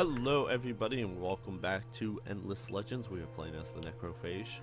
Hello everybody and welcome back to Endless Legends. We are playing as the Necrophage.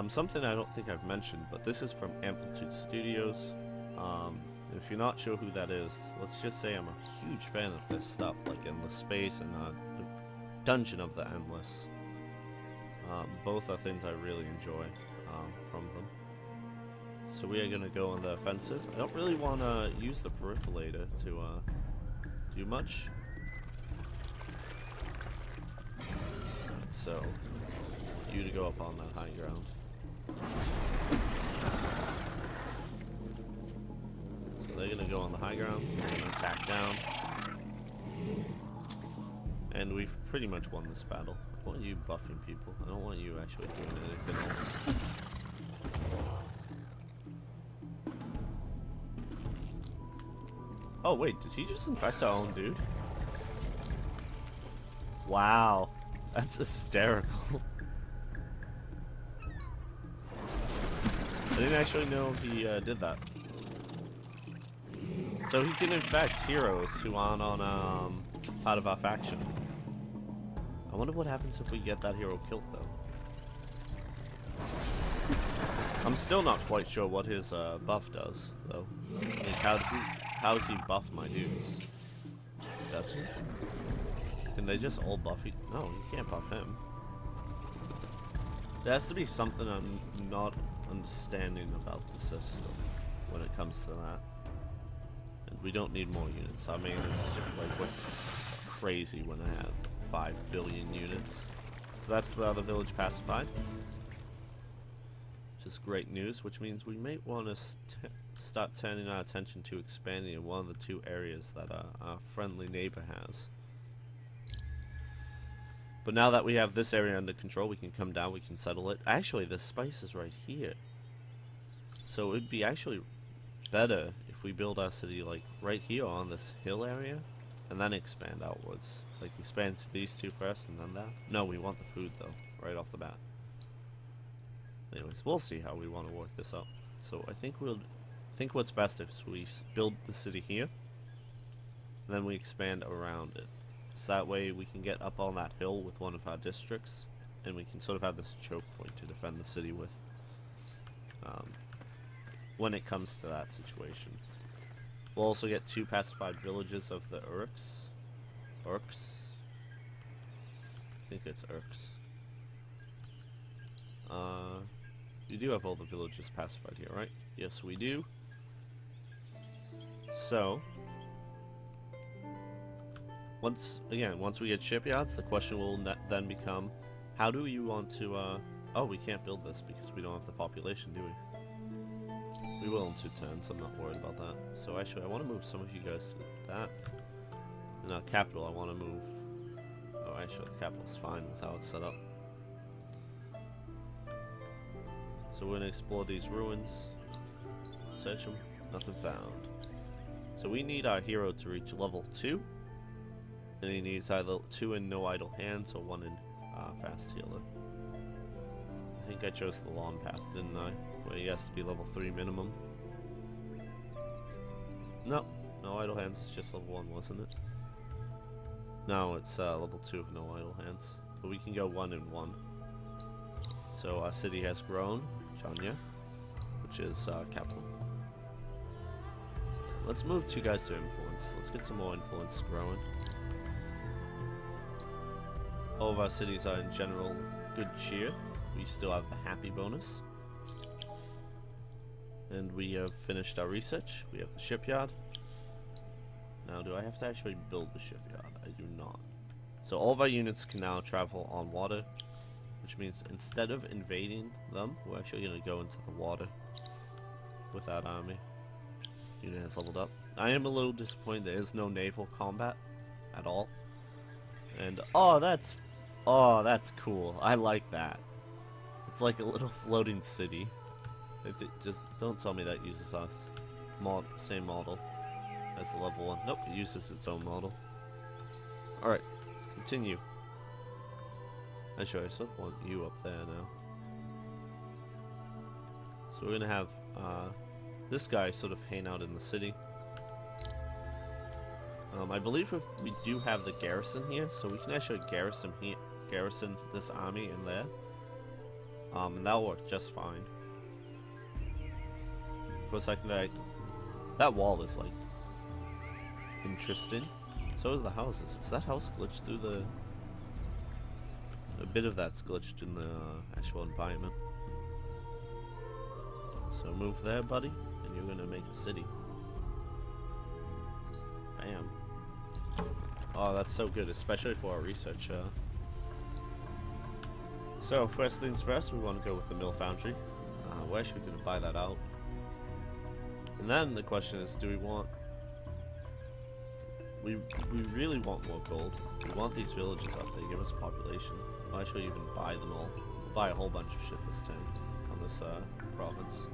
Something I don't think I've mentioned, but this is from Amplitude Studios. If you're not sure who that is, let's just say I'm a huge fan of this stuff, like Endless Space and the Dungeon of the Endless. Both are things I really enjoy from them. So we are going to go on the offensive. I don't really want to use the peripheralator to do much. So, you to go up on that high ground. So they're gonna go on the high ground, we're gonna attack down. And we've pretty much won this battle. I want you buffing people. I don't want you actually doing anything else. Oh wait, did he just infect our own dude? Wow. That's hysterical. I didn't actually know he did that. So he can infect heroes who aren't on part of our faction. I wonder what happens if we get that hero killed though. I'm still not quite sure what his buff does though. Like how does he buff my dudes? Does he? Can they just all buff each? No, you can't buff him. There has to be something I'm not understanding about the system when it comes to that. And we don't need more units. I mean, it's just like what crazy when I have 5 billion units. So that's the other village pacified. Which is great news, which means we may want to start turning our attention to expanding in one of the two areas that our friendly neighbor has. But now that we have this area under control, we can come down, we can settle it. Actually, the spice is right here. So it would be actually better if we build our city like right here on this hill area, and then expand outwards. Like expand to these two first and then that. No, we want the food though, right off the bat. Anyways, we'll see how we want to work this out. So I think what's best is we build the city here, and then we expand around it. So that way we can get up on that hill with one of our districts, and we can sort of have this choke point to defend the city with when it comes to that situation. We'll also get 2 pacified villages of the Urks. I think it's Urks. You do have all the villages pacified here, right? Yes, we do. So once we get shipyards, the question will then become, how do you want to, oh, we can't build this because we don't have the population, do we? We will in 2 turns, I'm not worried about that. So actually, I want to move some of you guys to that. And our capital, I want to move, oh, actually, the capital's fine with how it's set up. So we're going to explore these ruins, search them, nothing found. So we need our hero to reach level 2. And he needs either 2 in no idle hands or 1 in fast healer. I think I chose the long path, didn't I? Where he has to be level 3 minimum. No, no idle hands is just level 1, wasn't it? No, it's level 2 of no idle hands. But we can go 1 in 1. So our city has grown, Janya, which is capital. Let's move 2 guys to influence. Let's get some more influence growing. All of our cities are in general good cheer. We still have the happy bonus. And we have finished our research. We have the shipyard. Now, do I have to actually build the shipyard? I do not. So all of our units can now travel on water, which means instead of invading them, we're actually going to go into the water with that army. Unit has leveled up. I am a little disappointed there is no naval combat at all. And oh, that's cool. I like that. It's like a little floating city. If it just don't tell me that uses us same model as the level 1. Nope, it uses its own model. All right, let's continue. Actually, I still want you up there now. So we're gonna have this guy sort of hang out in the city. I believe we do have the garrison here, so we can actually garrison this army in there. And that'll work just fine. For a second, that wall is like interesting. So are the houses. Is that house glitched through the? A bit of that's glitched in the actual environment. So move there, buddy, and you're gonna make a city. Bam. Oh, that's so good, especially for our research. So first things first, we want to go with the mill foundry. We're actually going to buy that out. And then the question is, do we want... We really want more gold. We want these villages up. They give us population. We'll actually even buy them all. We'll buy a whole bunch of shit this time on this province.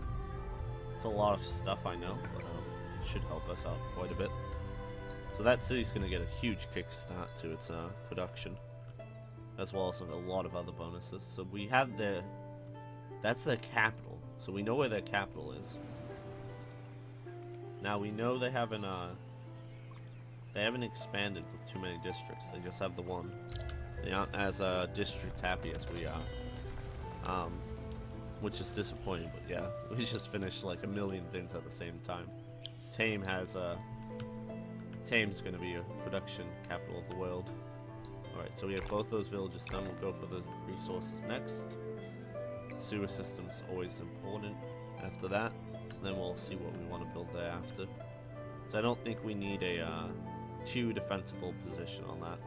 It's a lot of stuff, I know, but it should help us out quite a bit. So that city's going to get a huge kickstart to its production, as well as a lot of other bonuses. So we have that's their capital. So we know where their capital is. Now we know they haven't expanded with too many districts. They just have the one. They aren't as district happy as we are, which is disappointing. But yeah, we just finished like a million things at the same time. Tame's going to be a production capital of the world. Alright, so we have both those villages done. We'll go for the resources next. Sewer system's always important after that. Then we'll see what we want to build thereafter. So I don't think we need a too defensible position on that.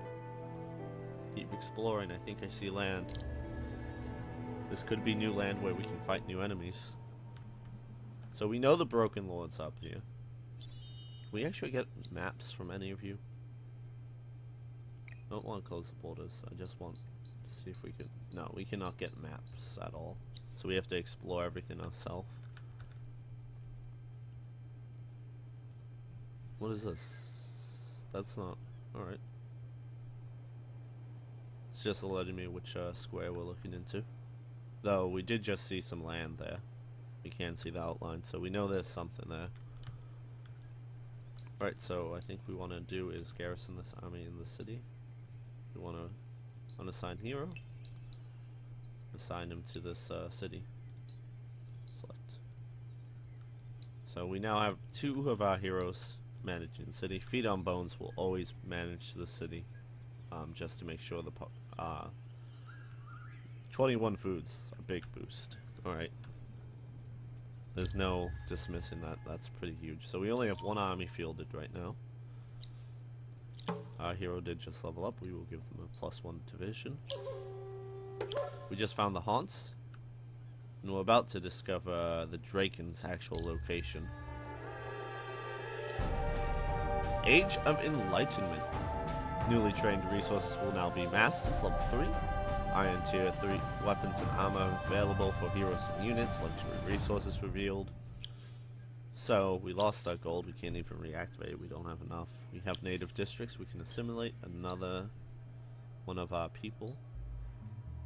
Keep exploring. I think I see land. This could be new land where we can fight new enemies. So we know the Broken Lord's up here. Can we actually get maps from any of you? I don't want to close the borders. I just want to see if we can... No, we cannot get maps at all. So we have to explore everything ourselves. What is this? That's not... Alright. It's just letting me which square we're looking into. Though we did just see some land there. We can't see the outline, so we know there's something there. Alright, so I think we want to do is garrison this army in the city. We want to unassign hero. Assign him to this city. Select. So we now have 2 of our heroes managing the city. Feed on Bones will always manage the city, just to make sure the 21 foods, a big boost. Alright. There's no dismissing that. That's pretty huge. So we only have 1 army fielded right now. Our hero did just level up. We will give them a +1 division. We just found the haunts. And we're about to discover the Draken's actual location. Age of Enlightenment. Newly trained resources will now be Masters level 3. Iron tier 3 weapons and armor available for heroes and units. Luxury resources revealed. So we lost our gold. We can't even reactivate it. We don't have enough. We have native districts. We can assimilate another one of our people.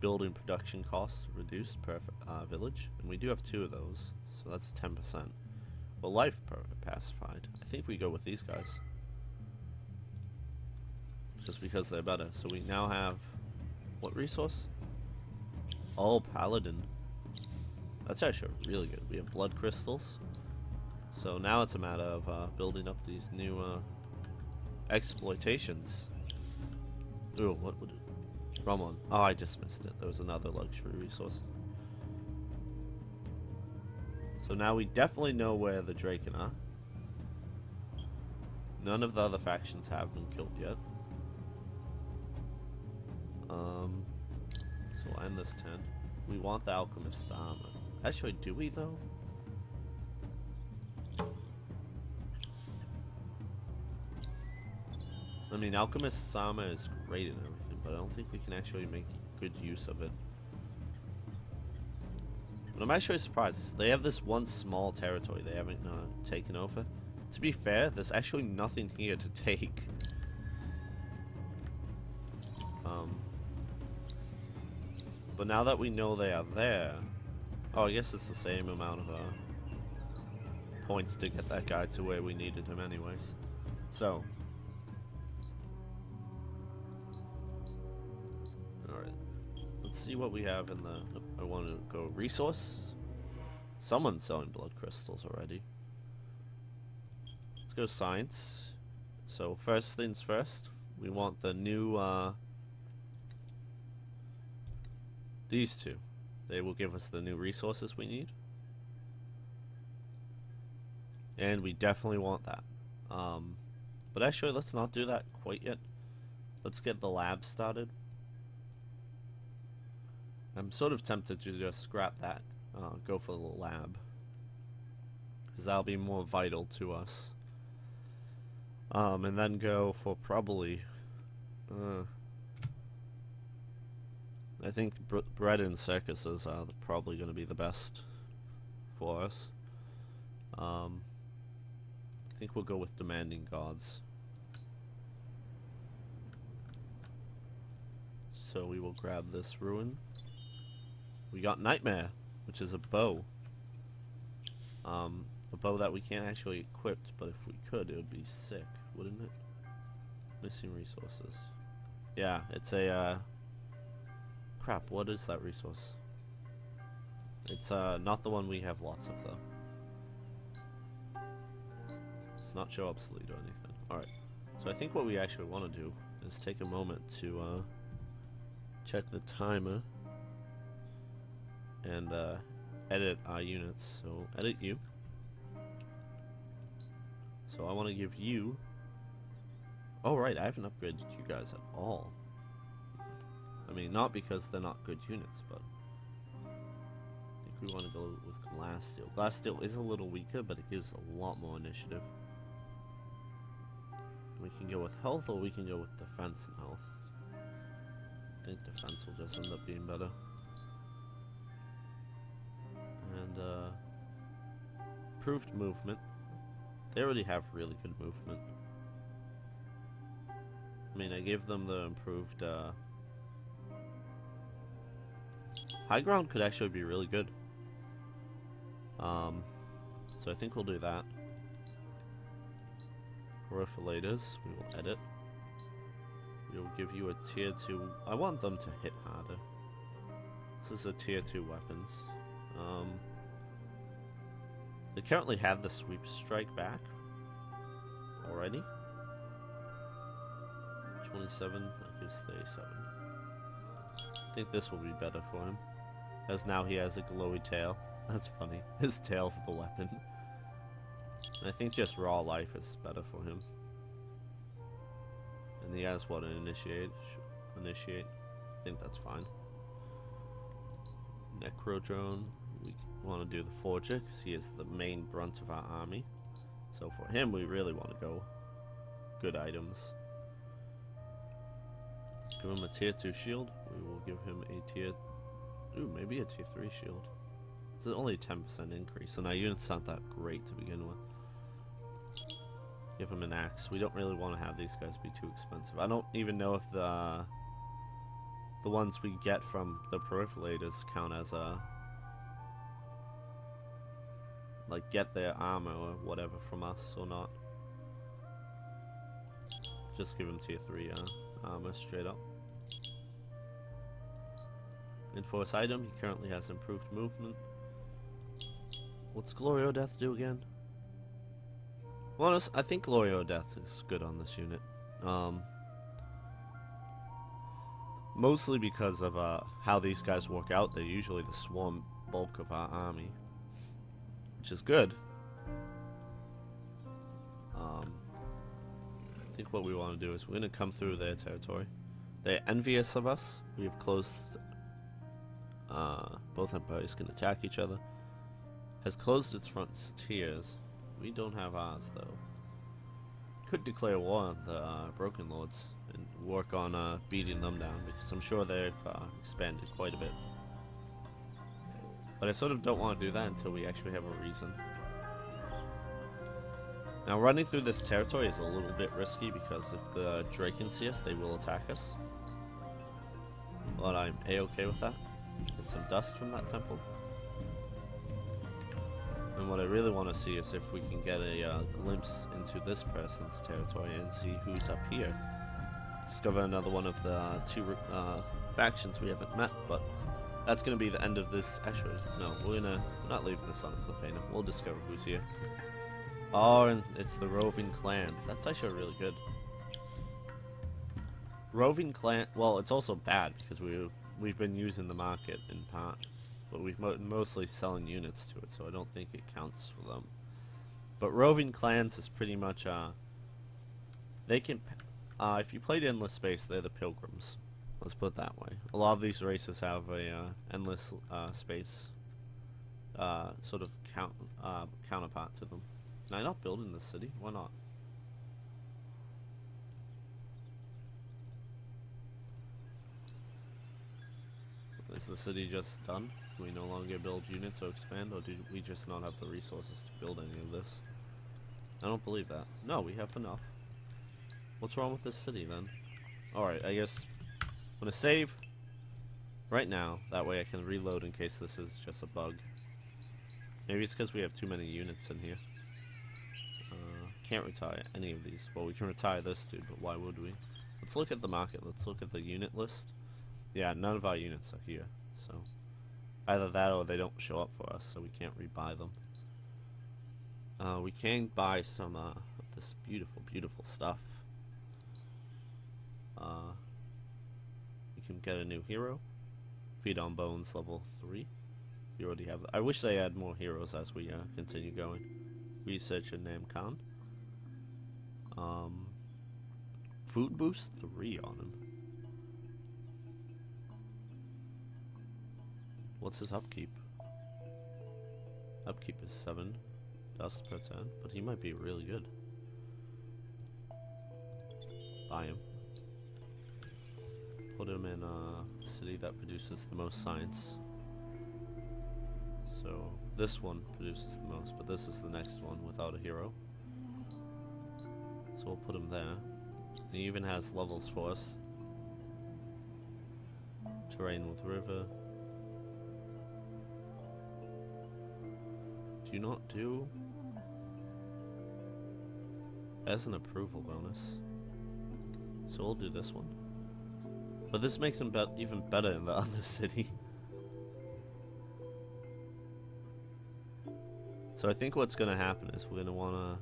Building production costs reduced per village, and we do have 2 of those. So that's 10%. Well, life pacified. I think we go with these guys, just because they're better. So we now have... What resource? Oh, Paladin. That's actually really good. We have blood crystals. So now it's a matter of building up these new exploitations. Ooh, what would it... Wrong one. Oh, I just missed it. There was another luxury resource. So now we definitely know where the Draken are. None of the other factions have been killed yet. So we'll end this 10. We want the Alchemist's armor. Actually, do we though? I mean, Alchemist's armor is great and everything, but I don't think we can actually make good use of it. But I'm actually surprised. They have this one small territory they haven't taken over. To be fair, there's actually nothing here to take. But now that we know they are there... Oh, I guess it's the same amount of points to get that guy to where we needed him anyways. So, let's see what we have in the... I want to go resource. Someone's selling blood crystals already. Let's go science. So first things first, we want the new, these two. They will give us the new resources we need. And we definitely want that. But actually, let's not do that quite yet. Let's get the lab started. I'm sort of tempted to just scrap that, go for the lab. Because that'll be more vital to us. And then go for probably... I think bread and circuses are probably going to be the best for us. I think we'll go with demanding gods. So we will grab this ruin. We got Nightmare, which is a bow. A bow that we can't actually equip, but if we could, it would be sick, wouldn't it? Missing resources. Yeah, it's a, crap, what is that resource? It's, not the one we have lots of, though. It's not show obsolete or anything. Alright, so I think what we actually want to do is take a moment to, check the timer and edit our units. So edit you. So I want to give you... Oh right, I haven't upgraded you guys at all. I mean, not because they're not good units, but I think we want to go with glass steel. Glass steel is a little weaker, but it gives a lot more initiative. We can go with health, or we can go with defense and health. I think defense will just end up being better. And improved movement. They already have really good movement. I mean, I gave them the improved high ground could actually be really good. So I think we'll do that. Peripherators, we will edit. We will give you a tier 2. I want them to hit harder. This is a tier 2 weapons. They currently have the sweep strike back already. 27, that gives 37. I think this will be better for him, as now he has a glowy tail. That's funny. His tail's the weapon. And I think just raw life is better for him. And he has what, an initiate? Initiate. I think that's fine. Necrodrone. We want to do the Forger because he is the main brunt of our army. So for him, we really want to go good items. Give him a tier 2 shield. We will give him a tier... Ooh, maybe a tier 3 shield. It's only a 10% increase, and our units aren't that great to begin with. Give him an axe. We don't really want to have these guys be too expensive. I don't even know if the ones we get from the peripherators count as a... like, get their armor or whatever from us or not. Just give him tier 3 armor straight up. Enforce item, he currently has improved movement. What's Glory or Death do again? Well, I think Glory or Death is good on this unit. Mostly because of how these guys work out. They're usually the swarm bulk of our army, which is good. I think what we want to do is we're going to come through their territory. They're envious of us. We have closed... both empires can attack each other. Has closed its frontiers. We don't have ours, though. Could declare war on the Broken Lords and work on beating them down, because I'm sure they've expanded quite a bit. But I sort of don't want to do that until we actually have a reason. Now, running through this territory is a little bit risky, because if the Draken see us, they will attack us. But I'm A-okay with that. Get some dust from that temple. And what I really want to see is if we can get a glimpse into this person's territory and see who's up here. Discover another one of the two factions we haven't met, but that's gonna be the end of this. Actually, no, we're not leaving this on a cliffhanger. We'll discover who's here. Oh, and it's the roving clans. That's actually really good. Roving clan. Well, it's also bad because we've been using the market in part, but we've mostly selling units to it, so I don't think it counts for them. But roving clans is pretty much they can if you played Endless Space, they're the pilgrims. Let's put it that way. A lot of these races have a endless space sort of counterpart to them. Can I not build in the city? Why not? Is the city just done? Do we no longer build units or expand, or do we just not have the resources to build any of this? I don't believe that. No, we have enough. What's wrong with this city then? Alright, I guess I'm gonna save right now. That way I can reload in case this is just a bug. Maybe it's because we have too many units in here. Can't retire any of these. Well, we can retire this dude, but why would we? Let's look at the market. Let's look at the unit list. Yeah, none of our units are here, so either that or they don't show up for us, so we can't rebuy them. We can buy some of this beautiful, beautiful stuff. You can get a new hero. Feed on Bones level 3. You already have. I wish they had more heroes as we continue going. Research and name Khan. Food boost 3 on him. What's his upkeep? Upkeep is 7 dust per turn, but he might be really good. Buy him. Put him in a city that produces the most science. So this one produces the most, but this is the next one without a hero. So we'll put him there. He even has levels for us. Terrain with river. Do you not do as an approval bonus? So we'll do this one. But this makes him even better in the other city. So I think what's gonna happen is we're gonna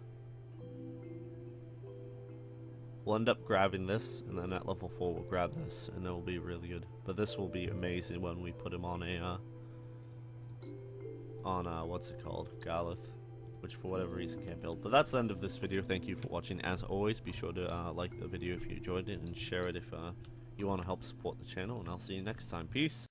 we'll end up grabbing this, and then at level 4 we'll grab this, and it'll be really good. But this will be amazing when we put him on a what's it called, Garlith, which for whatever reason can't build. But that's the end of this video. Thank you for watching. As always, be sure to like the video if you enjoyed it, and share it if you want to help support the channel, and I'll see you next time. Peace.